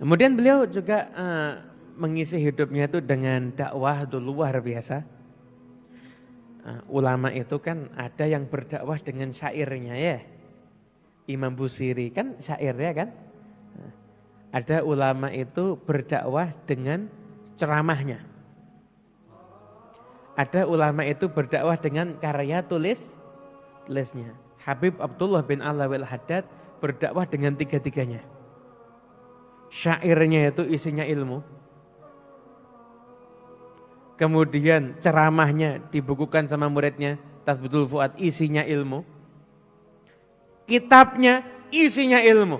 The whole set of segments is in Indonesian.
Kemudian beliau juga mengisi hidupnya itu dengan dakwah itu luar biasa. Ulama itu kan ada yang berdakwah dengan syairnya ya. Imam Busiri kan syairnya kan. Ada ulama itu berdakwah dengan ceramahnya. Ada ulama itu berdakwah dengan karya tulisnya. Habib Abdullah bin Alwi Al-Haddad berdakwah dengan tiga-tiganya. Syairnya itu isinya ilmu. Kemudian ceramahnya dibukukan sama muridnya, Tathbitul Fuad, isinya ilmu. Kitabnya isinya ilmu.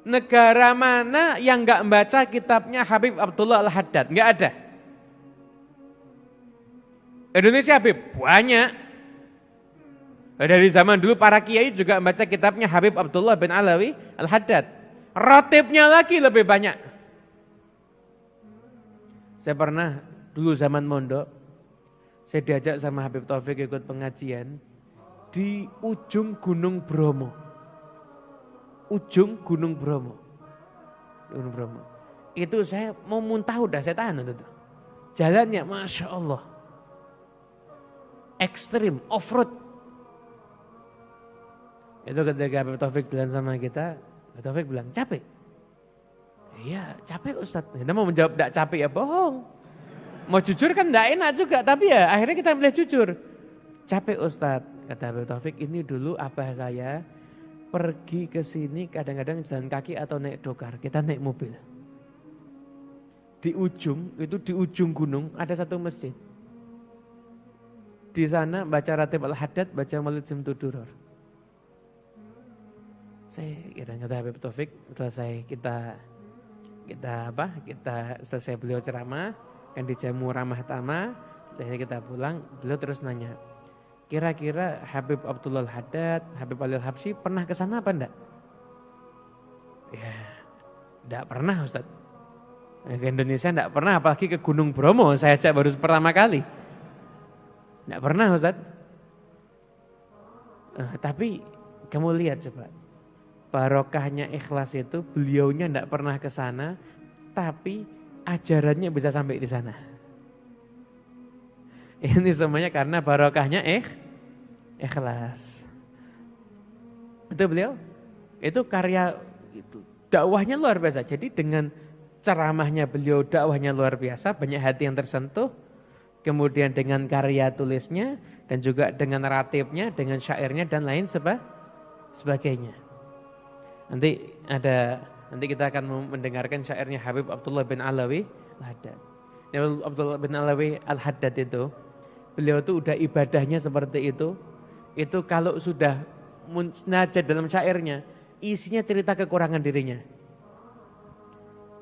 Negara mana yang enggak membaca kitabnya Habib Abdullah Al-Haddad? Enggak ada. Indonesia Habib, banyak. Dari zaman dulu para kiai juga membaca kitabnya Habib Abdullah bin Alwi Al-Haddad. Rotibnya lagi lebih banyak. Saya pernah dulu zaman mondok, saya diajak sama Habib Taufik ikut pengajian di ujung Gunung Bromo. Ujung Gunung Bromo. Gunung Bromo. Itu saya mau muntah udah saya tahan itu. Jalannya Masya Allah. Ekstrim, off-road. Itu ketika Habib Taufik bilang sama kita, Habib Taufik bilang capek. Iya capek Ustadz. Kita mau menjawab tidak capek ya bohong. Mau jujur kan tidak enak juga, tapi ya akhirnya kita milih jujur. Capek Ustadz, kata Habib Taufik, ini dulu abah saya pergi ke sini kadang-kadang jalan kaki atau naik dokar, kita naik mobil. Di ujung, itu di ujung gunung ada satu masjid. Di sana baca Ratib Al-Haddad, baca Maulid Simtuduror. Saya kira kata Habib Taufik, selesai kita selesai beliau ceramah, kan dijamu ramah tamah, selesai kita pulang, beliau terus nanya, kira-kira Habib Abdullah Al-Haddad, Habib Ali Al-Habsyi pernah ke sana apa enggak? Ya, enggak pernah Ustaz. Ke Indonesia enggak pernah, apalagi ke Gunung Bromo, saya ajak baru pertama kali. Enggak pernah Ustaz. Tapi kamu lihat coba, barokahnya ikhlas itu beliaunya enggak pernah ke sana, tapi ajarannya bisa sampai di sana. Ini semuanya karena barokahnya ikhlas. Itu beliau, itu karya itu dakwahnya luar biasa. Jadi dengan ceramahnya beliau, dakwahnya luar biasa, banyak hati yang tersentuh. Kemudian dengan karya tulisnya dan juga dengan ratibnya, dengan syairnya dan lain sebagainya. Nanti kita akan mendengarkan syairnya Habib Abdullah bin Alwi Al-Haddad. Abdullah bin Alwi Al-Haddad itu beliau tuh udah ibadahnya seperti itu kalau sudah munajat dalam syairnya, isinya cerita kekurangan dirinya.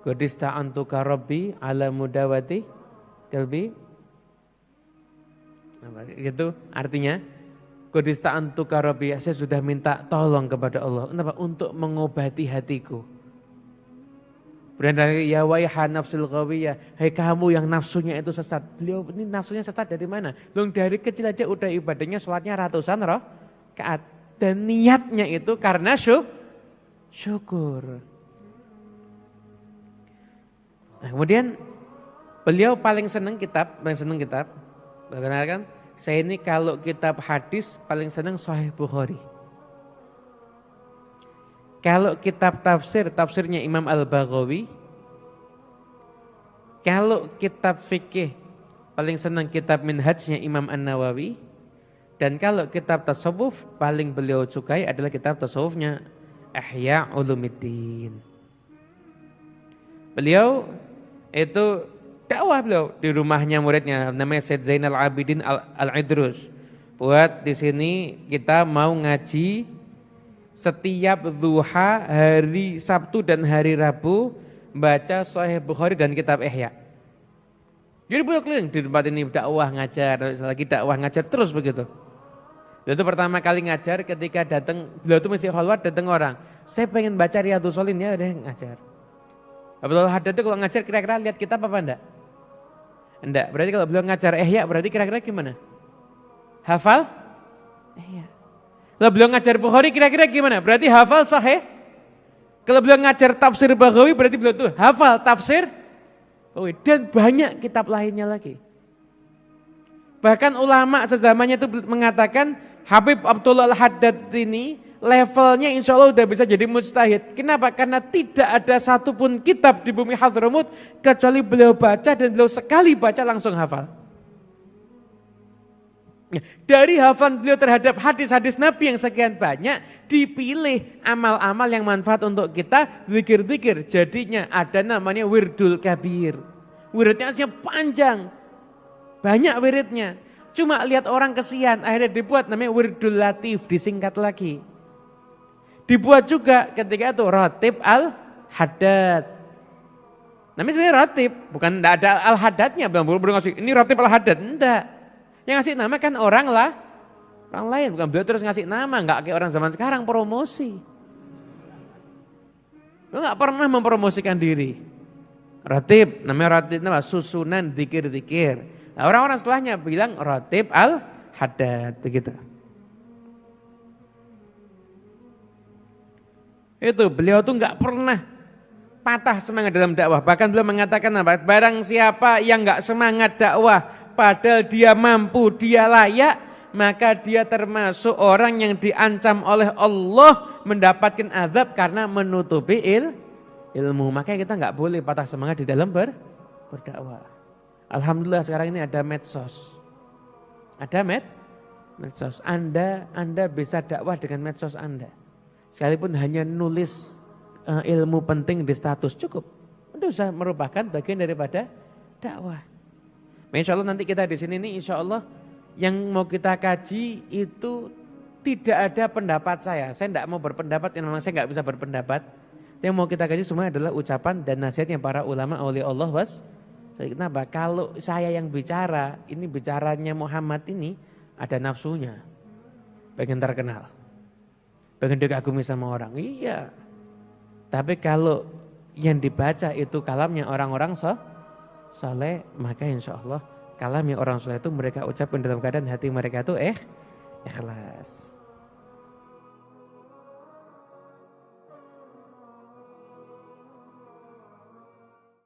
Qadista antuka rabbi ala mudawati kalbi. Gitu artinya, qadista antuka rabbi, saya sudah minta tolong kepada Allah. Kenapa? Untuk mengobati hatiku. Kemudian ya waiha nafsul qawiyah, hai kamu yang nafsunya itu sesat. Beliau ini nafsunya sesat dari mana? Loh dari kecil aja udah ibadahnya sholatnya ratusan rakaat. Dan niatnya itu karena syukur. Nah, kemudian beliau paling senang kitab. Bagaimana kan? Saya ini kalau kitab hadis paling senang Sahih Bukhari. Kalau kitab tafsirnya Imam Al-Baghawi. Kalau kitab fikih, paling senang kitab Minhajnya Imam An-Nawawi. Dan kalau kitab tasawuf, paling beliau sukai adalah kitab tasawufnya Ihya Ulumuddin. Beliau itu dakwah beliau di rumahnya muridnya, namanya Said Zainal Abidin Al-Idrus. Buat di sini kita mau ngaji setiap duha hari Sabtu dan hari Rabu baca Sahih Bukhari dan kitab Ihya. Jadi beliau keliling di tempat ini dakwah ngajar, lagi dakwah ngajar terus begitu. Beliau itu pertama kali ngajar ketika datang, beliau itu masih khalwat, datang orang. Saya pengen baca Riyadhus Shalihin, ya udah ngajar. Abdullah Haddad itu kalau ngajar kira-kira lihat kitab apa enggak? Enggak. Berarti kalau beliau ngajar Ihya berarti kira-kira gimana? Hafal? Ihya. Kalau beliau ngajar Bukhari kira-kira gimana? Berarti hafal Sahih Kalau beliau ngajar tafsir Baghawi berarti beliau tuh hafal tafsir Baghawi. Dan banyak kitab lainnya lagi. Bahkan ulama sezamannya itu mengatakan Habib Abdullah Al-Haddad ini levelnya insya Allah udah bisa jadi mujtahid. Kenapa? Karena tidak ada satupun kitab di bumi Hadramut kecuali beliau baca dan beliau sekali baca langsung hafal. Dari hafalan beliau terhadap hadis-hadis Nabi yang sekian banyak, dipilih amal-amal yang manfaat untuk kita, zikir-zikir. Jadinya ada namanya wirdul kabir. Wiridnya panjang, banyak wiridnya. Cuma lihat orang kesian, akhirnya dibuat namanya wirdul latif, disingkat lagi. Dibuat juga ketika itu ratib al-haddad. Namanya sebenarnya ratib, bukan tidak ada al-haddadnya. Belum ngasih, ini ratib al-haddad, enggak. Yang ngasih nama kan orang lain, bukan beliau terus ngasih nama, enggak kayak orang zaman sekarang promosi. Lu enggak pernah mempromosikan diri. Ratib, namanya ratib nama susunan zikir-zikir. Nah, orang-orang setelahnya bilang ratib al-haddad begitu. Itu beliau tuh enggak pernah patah semangat dalam dakwah. Bahkan beliau mengatakan apa? Barang siapa yang enggak semangat dakwah padahal dia mampu, dia layak, maka dia termasuk orang yang diancam oleh Allah mendapatkan azab karena menutupi ilmu. Makanya kita nggak boleh patah semangat di dalam berdakwah. Alhamdulillah sekarang ini ada medsos. Ada medsos. Anda bisa dakwah dengan medsos Anda. Sekalipun hanya nulis ilmu penting di status cukup. Itu sudah merupakan bagian daripada dakwah. Insya Allah nanti kita di sini nih insya Allah yang mau kita kaji itu tidak ada pendapat saya. Saya tidak mau berpendapat, yang memang saya nggak bisa berpendapat. Yang mau kita kaji semua adalah ucapan dan nasihatnya para ulama oleh Allah was. Kenapa? Kalau saya yang bicara, ini bicaranya Muhammad ini ada nafsunya. Pengen terkenal. Pengen dikagumi sama orang. Iya. Tapi kalau yang dibaca itu kalamnya orang-orang soleh, maka insya Allah kalam yang orang soleh itu mereka ucapkan dalam keadaan hati mereka itu ikhlas.